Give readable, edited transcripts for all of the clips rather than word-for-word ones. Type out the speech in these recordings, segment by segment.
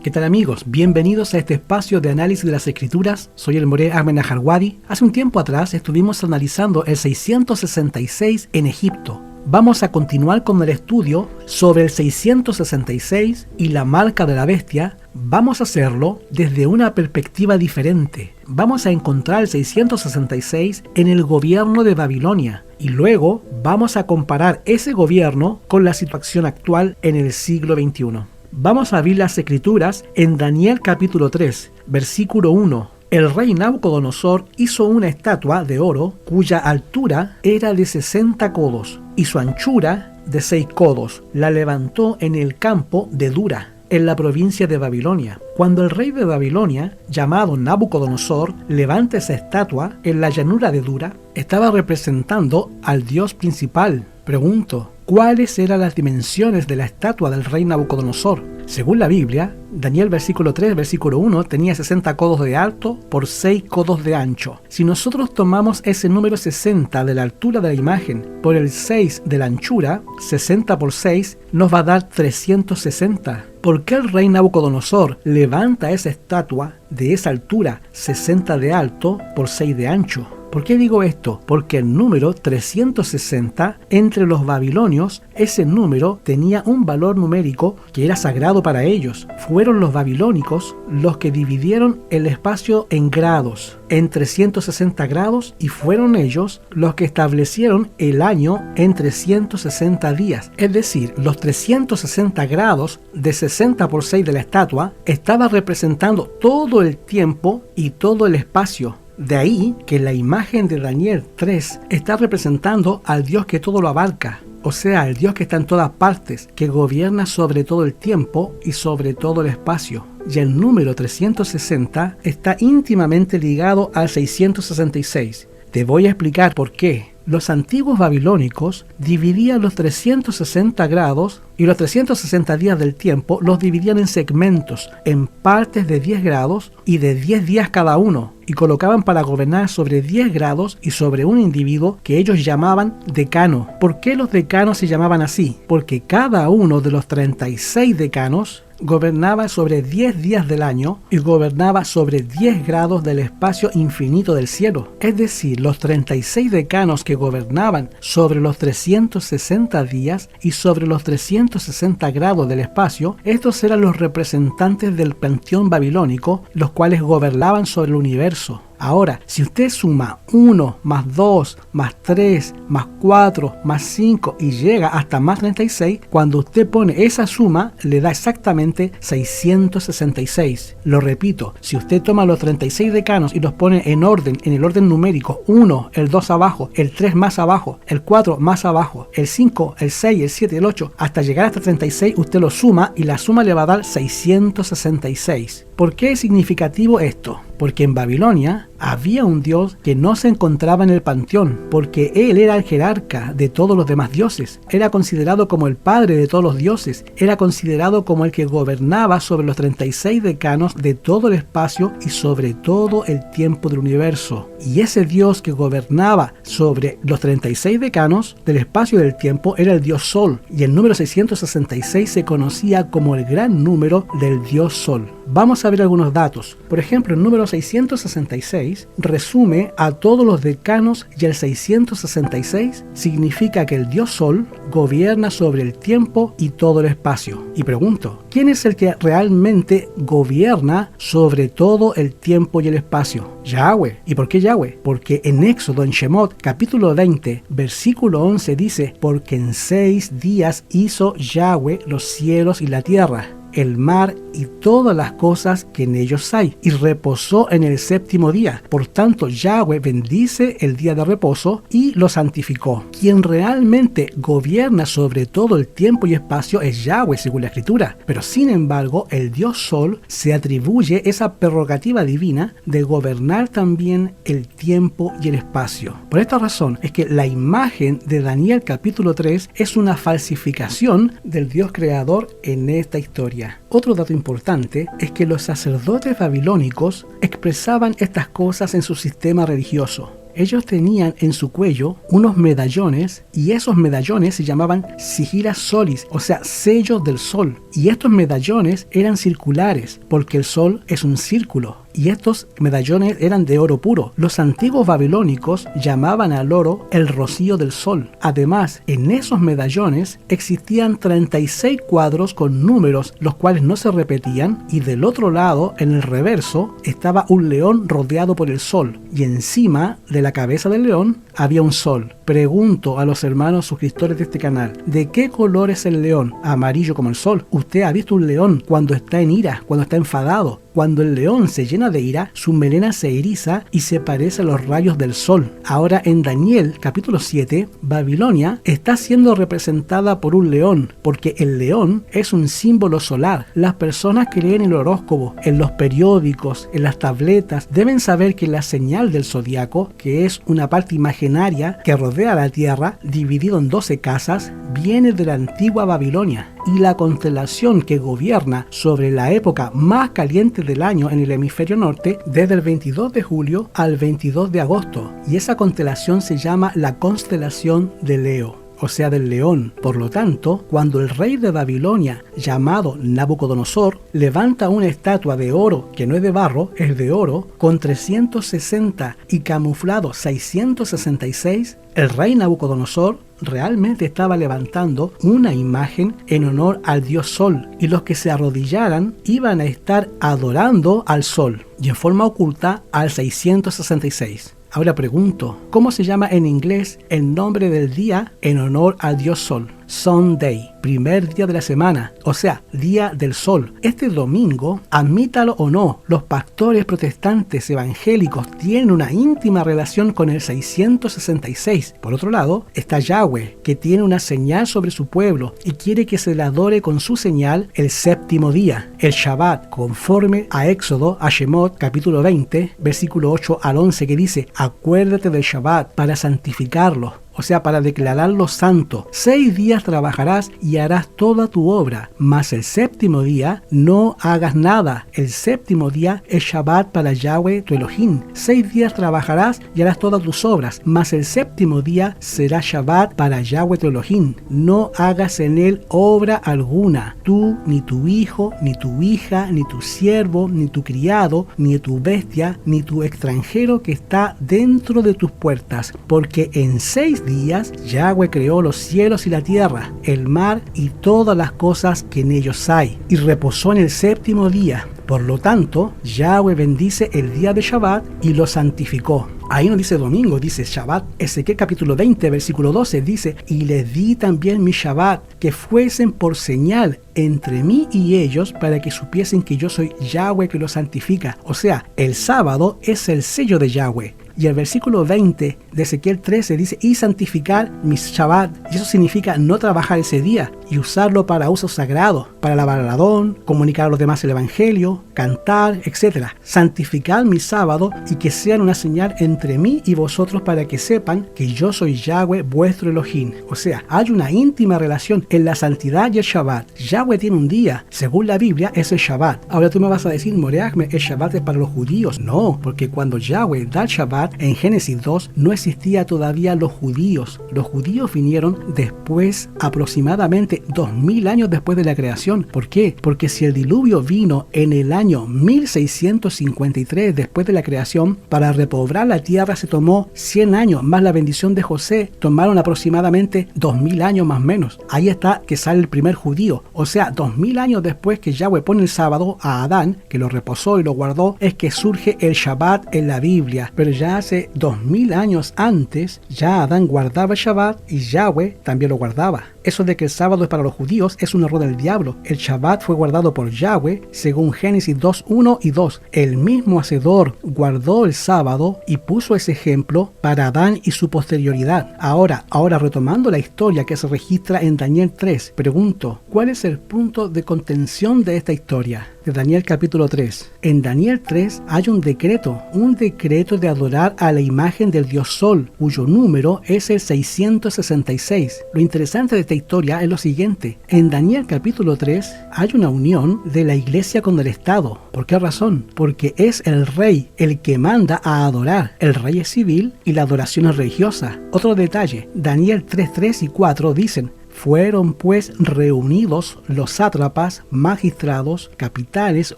¿Qué tal amigos? Bienvenidos a este espacio de análisis de las escrituras. Soy el Moré Ahmed Najarwadi. Hace un tiempo atrás estuvimos analizando el 666 en Egipto. Vamos a continuar con el estudio sobre el 666 y la marca de la bestia. Vamos a hacerlo desde una perspectiva diferente. Vamos a encontrar el 666 en el gobierno de Babilonia y luego vamos a comparar ese gobierno con la situación actual en el siglo XXI. Vamos a abrir las escrituras en Daniel capítulo 3, versículo 1. El rey Nabucodonosor hizo una estatua de oro cuya altura era de 60 codos y su anchura de 6 codos. La levantó en el campo de Dura, en la provincia de Babilonia. Cuando el rey de Babilonia, llamado Nabucodonosor, levanta esa estatua en la llanura de Dura, estaba representando al dios principal. Pregunto, ¿cuáles eran las dimensiones de la estatua del rey Nabucodonosor? Según la Biblia, Daniel versículo 3, versículo 1, tenía 60 codos de alto por 6 codos de ancho. Si nosotros tomamos ese número 60 de la altura de la imagen por el 6 de la anchura, 60 por 6, nos va a dar 360. ¿Por qué el rey Nabucodonosor levanta esa estatua de esa altura, 60 de alto por 6 de ancho? ¿Por qué digo esto? Porque el número 360 entre los babilonios, ese número tenía un valor numérico que era sagrado para ellos. Fueron los babilónicos los que dividieron el espacio en grados, en 360 grados, y fueron ellos los que establecieron el año en 360 días. Es decir, los 360 grados de 60 por 6 de la estatua estaba representando todo el tiempo y todo el espacio. De ahí que la imagen de Daniel 3 está representando al Dios que todo lo abarca, o sea, el Dios que está en todas partes, que gobierna sobre todo el tiempo y sobre todo el espacio. Y el número 360 está íntimamente ligado al 666. Te voy a explicar por qué. Los antiguos babilónicos dividían los 360 grados y los 360 días del tiempo los dividían en segmentos, en partes de 10 grados y de 10 días cada uno, y colocaban para gobernar sobre 10 grados y sobre un individuo que ellos llamaban decano. ¿Por qué los decanos se llamaban así? Porque cada uno de los 36 decanos gobernaba sobre 10 días del año y gobernaba sobre 10 grados del espacio infinito del cielo. Es decir, los 36 decanos que gobernaban sobre los 360 días y sobre los 360 grados del espacio, estos eran los representantes del panteón babilónico, los cuales gobernaban sobre el universo. Ahora, si usted suma 1 más 2 más 3 más 4 más 5 y llega hasta más 36, cuando usted pone esa suma le da exactamente 666. Lo repito, si usted toma los 36 decanos y los pone en orden, en el orden numérico, 1, el 2 abajo, el 3 más abajo, el 4 más abajo, el 5, el 6, el 7, el 8, hasta llegar hasta 36, usted lo suma y la suma le va a dar 666. ¿Por qué es significativo esto? Porque en Babilonia había un dios que no se encontraba en el panteón, porque él era el jerarca de todos los demás dioses, era considerado como el padre de todos los dioses, era considerado como el que gobernaba sobre los 36 decanos de todo el espacio y sobre todo el tiempo del universo. Y ese dios que gobernaba sobre los 36 decanos del espacio y del tiempo era el dios Sol, y el número 666 se conocía como el gran número del dios Sol. Vamos a ver algunos datos. Por ejemplo, el número 666 resume a todos los decanos y el 666 significa que el dios Sol gobierna sobre el tiempo y todo el espacio. Y pregunto, ¿quién es el que realmente gobierna sobre todo el tiempo y el espacio? Yahweh. ¿Y por qué Yahweh? Porque en Éxodo, en Shemot, capítulo 20, versículo 11 dice, porque en 6 días hizo Yahweh los cielos y la tierra, el mar y todas las cosas que en ellos hay, y reposó en el séptimo día. Por tanto, Yahweh bendice el día de reposo y lo santificó. Quien realmente gobierna sobre todo el tiempo y espacio es Yahweh, según la Escritura. Pero sin embargo, el Dios Sol se atribuye esa prerrogativa divina de gobernar también el tiempo y el espacio. Por esta razón es que la imagen de Daniel capítulo 3 es una falsificación del Dios creador en esta historia. Otro dato importante es que los sacerdotes babilónicos expresaban estas cosas en su sistema religioso. Ellos tenían en su cuello unos medallones y esos medallones se llamaban sigilas solis, o sea, sellos del sol. Y estos medallones eran circulares porque el sol es un círculo. Y estos medallones eran de oro puro. Los antiguos babilónicos llamaban al oro el rocío del sol. Además, en esos medallones existían 36 cuadros con números, los cuales no se repetían, y del otro lado, en el reverso, estaba un león rodeado por el sol, y encima de la cabeza del león había un sol. Pregunto a los hermanos suscriptores de este canal, ¿de qué color es el león? Amarillo como el sol. ¿Usted ha visto un león cuando está en ira, cuando está enfadado? Cuando el león se llena de ira, su melena se eriza y se parece a los rayos del sol. Ahora en Daniel capítulo 7, Babilonia está siendo representada por un león, porque el león es un símbolo solar. Las personas que leen el horóscopo, en los periódicos, en las tabletas, deben saber que la señal del zodiaco, que es una parte imaginaria que rodea la Tierra, dividido en 12 casas, viene de la antigua Babilonia. Y la constelación que gobierna sobre la época más caliente del año en el hemisferio norte, desde el 22 de julio al 22 de agosto. Y esa constelación se llama la constelación de Leo, o sea, del león. Por lo tanto, cuando el rey de Babilonia, llamado Nabucodonosor, levanta una estatua de oro, que no es de barro, es de oro, con 360 y camuflado 666, el rey Nabucodonosor realmente estaba levantando una imagen en honor al dios Sol, y los que se arrodillaran iban a estar adorando al Sol, y en forma oculta al 666. Ahora pregunto, ¿cómo se llama en inglés el nombre del día en honor al dios Sol? Sunday, primer día de la semana, o sea, día del sol. Este domingo, admítalo o no, los pastores protestantes evangélicos tienen una íntima relación con el 666. Por otro lado, está Yahweh, que tiene una señal sobre su pueblo y quiere que se le adore con su señal el séptimo día, el Shabbat, conforme a Éxodo, a Shemot, capítulo 20, versículo 8 al 11, que dice: acuérdate del Shabbat para santificarlo, o sea, para declararlo santo. 6 días trabajarás y harás toda tu obra, mas el séptimo día no hagas nada. El séptimo día es Shabbat para Yahweh tu Elohim. 6 días trabajarás y harás todas tus obras, mas el séptimo día será Shabbat para Yahweh tu Elohim. No hagas en él obra alguna, tú, ni tu hijo, ni tu hija, ni tu siervo, ni tu criado, ni tu bestia, ni tu extranjero que está dentro de tus puertas, porque en 6 días Yahweh creó los cielos y la tierra, el mar y todas las cosas que en ellos hay, y reposó en el séptimo día. Por lo tanto, Yahweh bendice el día de Shabbat y lo santificó. Ahí no dice domingo, dice Shabbat. Ezequiel capítulo 20, versículo 12 dice: y les di también mi Shabbat, que fuesen por señal entre mí y ellos, para que supiesen que yo soy Yahweh que los santifica. O sea, el sábado es el sello de Yahweh. Y el versículo 20 de Ezequiel 13 dice: y santificar mis Shabbat. Y eso significa no trabajar ese día y usarlo para usos sagrados, para lavar al Adón, comunicar a los demás el evangelio, cantar, etc. Santificar mi sábado y que sean una señal entre mí y vosotros, para que sepan que yo soy Yahweh vuestro Elohim. O sea, hay una íntima relación en la santidad y el Shabbat. Yahweh tiene un día, según la Biblia, es el Shabbat. Ahora tú me vas a decir: Moreachme, el Shabbat es para los judíos. No, porque cuando Yahweh da el Shabbat, en Génesis 2, no existía todavía los judíos. Los judíos vinieron después, aproximadamente 2000 años después de la creación. ¿Por qué? Porque si el diluvio vino en el año 1653 después de la creación, para repoblar la tierra se tomó 100 años, más la bendición de José, tomaron aproximadamente 2000 años más o menos. Ahí está que sale el primer judío. O sea, 2000 años después que Yahweh pone el sábado a Adán, que lo reposó y lo guardó, es que surge el Shabbat en la Biblia. Pero ya hace 2000 años antes, ya Adán guardaba el Shabbat y Yahweh también lo guardaba. Eso de que el sábado es para los judíos es un error del diablo. El Shabbat fue guardado por Yahweh según Génesis 2, 1 y 2. El mismo Hacedor guardó el sábado y puso ese ejemplo para Adán y su posterioridad. Ahora retomando la historia que se registra en Daniel 3, pregunto, ¿cuál es el punto de contención de esta historia? De Daniel capítulo 3. En Daniel 3 hay un decreto de adorar a la imagen del dios Sol, cuyo número es el 666. Lo interesante de esta esta historia es lo siguiente. En Daniel capítulo 3 hay una unión de la iglesia con el Estado. ¿Por qué razón? Porque es el rey el que manda a adorar. El rey es civil y la adoración es religiosa. Otro detalle, Daniel 3:3 y 4 dicen: fueron pues reunidos los sátrapas, magistrados, capitanes,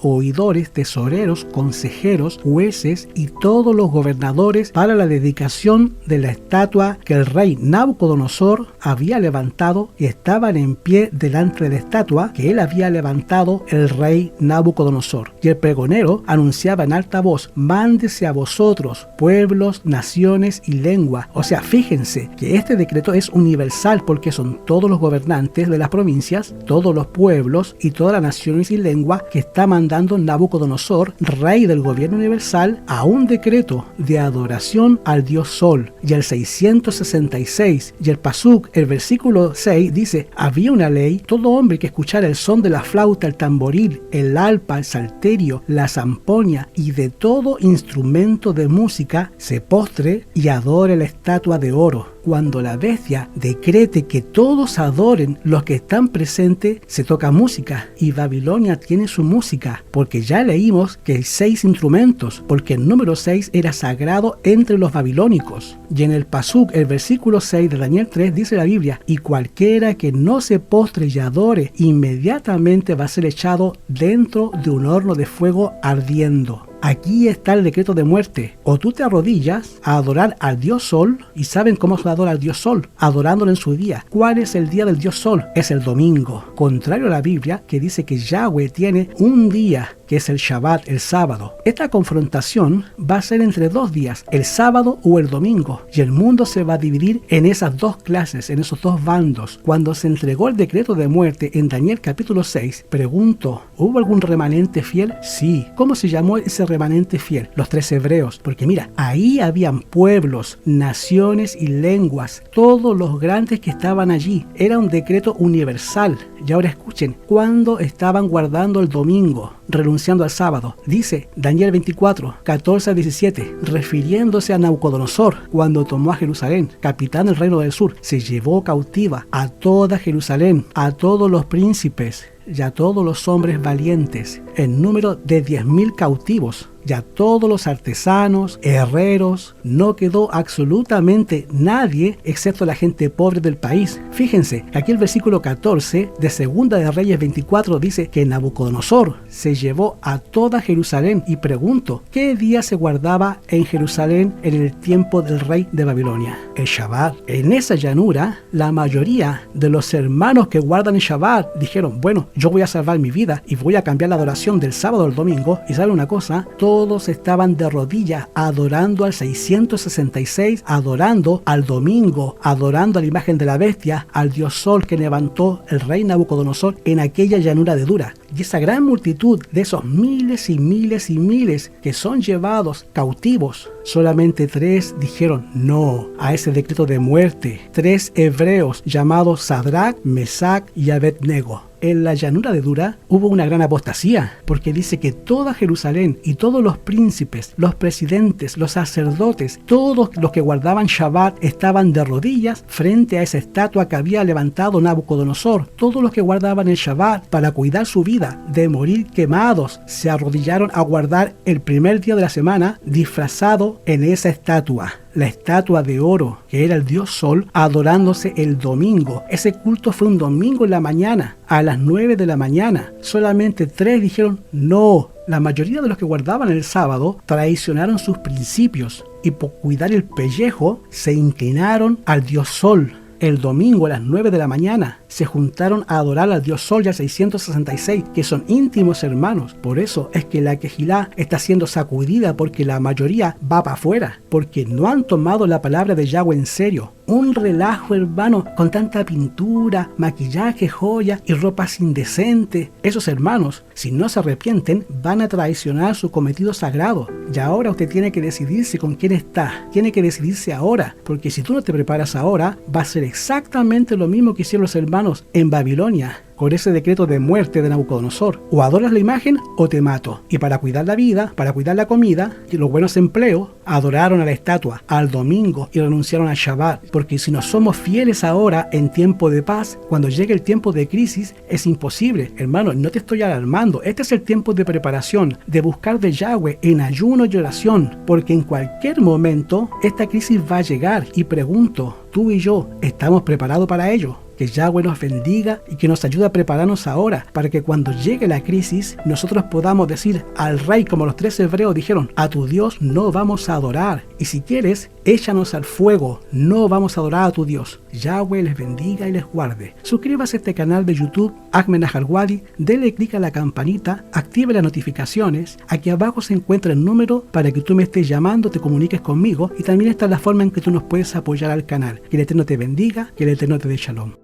oidores, tesoreros, consejeros, jueces y todos los gobernadores para la dedicación de la estatua que el rey Nabucodonosor había levantado, y estaban en pie delante de la estatua que él había levantado el rey Nabucodonosor. Y el pregonero anunciaba en alta voz: mándese a vosotros, pueblos, naciones y lenguas. O sea, fíjense que este decreto es universal porque son todos los gobernantes de las provincias, todos los pueblos y todas las naciones y lenguas que está mandando Nabucodonosor, rey del gobierno universal, a un decreto de adoración al dios Sol. Y el 666 y el Pasuk, el versículo 6 dice: había una ley, todo hombre que escuchara el son de la flauta, el tamboril, el arpa, el salterio, la zampoña y de todo instrumento de música se postre y adore la estatua de oro. Cuando la bestia decrete que todos adoren, los que están presentes, se toca música, y Babilonia tiene su música, porque ya leímos que hay 6 instrumentos, porque el número 6 era sagrado entre los babilónicos. Y en el Pasuk, el versículo 6 de Daniel 3, dice la Biblia: y cualquiera que no se postre y adore, inmediatamente va a ser echado dentro de un horno de fuego ardiendo. Aquí está el decreto de muerte. O tú te arrodillas a adorar al dios Sol, y ¿saben cómo se adora al dios Sol? Adorándolo en su día. ¿Cuál es el día del dios Sol? Es el domingo. Contrario a la Biblia, que dice que Yahweh tiene un día, que es el Shabbat, el sábado. Esta confrontación va a ser entre 2 días, el sábado o el domingo, y el mundo se va a dividir en esas 2 clases, en esos 2 bandos. Cuando se entregó el decreto de muerte en Daniel capítulo 6, pregunto, ¿hubo algún remanente fiel? Sí. ¿Cómo se llamó ese remanente fiel? Los 3 hebreos. Porque mira, ahí habían pueblos, naciones y lenguas, todos los grandes que estaban allí. Era un decreto universal. Y ahora escuchen, cuando estaban guardando el domingo, renunciando al sábado. Dice Daniel 24, 14 a 17, refiriéndose a Nabucodonosor, cuando tomó a Jerusalén, capitán del reino del sur, se llevó cautiva a toda Jerusalén, a todos los príncipes y a todos los hombres valientes, en número de 10.000 cautivos, y a todos los artesanos, herreros. No quedó absolutamente nadie excepto la gente pobre del país. Fíjense, aquí el versículo 14 de Segunda de Reyes 24 dice que Nabucodonosor se llevó a toda Jerusalén. Y pregunto, ¿qué día se guardaba en Jerusalén en el tiempo del rey de Babilonia? El Shabbat. En esa llanura, la mayoría de los hermanos que guardan el Shabbat dijeron: bueno, yo voy a salvar mi vida y voy a cambiar la adoración del sábado al domingo. Y ¿sabe una cosa? Todos estaban de rodillas adorando al 666, adorando al domingo, adorando a la imagen de la bestia, al dios Sol que levantó el rey Nabucodonosor en aquella llanura de Dura. Y esa gran multitud de esos miles y miles y miles que son llevados cautivos, solamente 3 dijeron no a ese decreto de muerte. 3 hebreos llamados Sadrach, Mesach y Abednego. En la llanura de Dura hubo una gran apostasía, porque dice que toda Jerusalén y todos los príncipes, los presidentes, los sacerdotes, todos los que guardaban Shabbat estaban de rodillas frente a esa estatua que había levantado Nabucodonosor. Todos los que guardaban el Shabbat para cuidar su vida de morir quemados se arrodillaron a guardar el primer día de la semana disfrazado en esa estatua. La estatua de oro, que era el dios Sol, adorándose el domingo. Ese culto fue un domingo en la mañana, a las 9 de la mañana. Solamente 3 dijeron no. La mayoría de los que guardaban el sábado traicionaron sus principios y por cuidar el pellejo se inclinaron al dios Sol. El domingo a las 9 de la mañana se juntaron a adorar al dios Sol y al 666, que son íntimos hermanos. Por eso es que la Quejilá está siendo sacudida, porque la mayoría va para afuera, porque no han tomado la palabra de Yahweh en serio. Un relajo, hermano, con tanta pintura, maquillaje, joya y ropas indecentes. Esos hermanos, si no se arrepienten, van a traicionar su cometido sagrado. Y ahora usted tiene que decidirse con quién está. Tiene que decidirse ahora, porque si tú no te preparas ahora, va a ser exactamente lo mismo que hicieron los hermanos en Babilonia. con ese decreto de muerte de Nabucodonosor. O adoras la imagen o te mato. Y para cuidar la vida, para cuidar la comida y los buenos empleos, adoraron a la estatua, al domingo y renunciaron al Shabbat. Porque si no somos fieles ahora en tiempo de paz, cuando llegue el tiempo de crisis es imposible. Hermano, no te estoy alarmando. Este es el tiempo de preparación, de buscar de Yahweh en ayuno y oración, porque en cualquier momento esta crisis va a llegar. Y pregunto, ¿tú y yo estamos preparados para ello? Que Yahweh nos bendiga y que nos ayude a prepararnos ahora para que cuando llegue la crisis nosotros podamos decir al rey, como los 3 hebreos dijeron: a tu Dios no vamos a adorar, y si quieres échanos al fuego, no vamos a adorar a tu Dios. Yahweh les bendiga y les guarde. Suscríbase a este canal de YouTube Ahmed Naharwadi, dele clic a la campanita, active las notificaciones. Aquí abajo se encuentra el número para que tú me estés llamando, te comuniques conmigo, y también está la forma en que tú nos puedes apoyar al canal. Que el Eterno te bendiga, que el Eterno te dé shalom.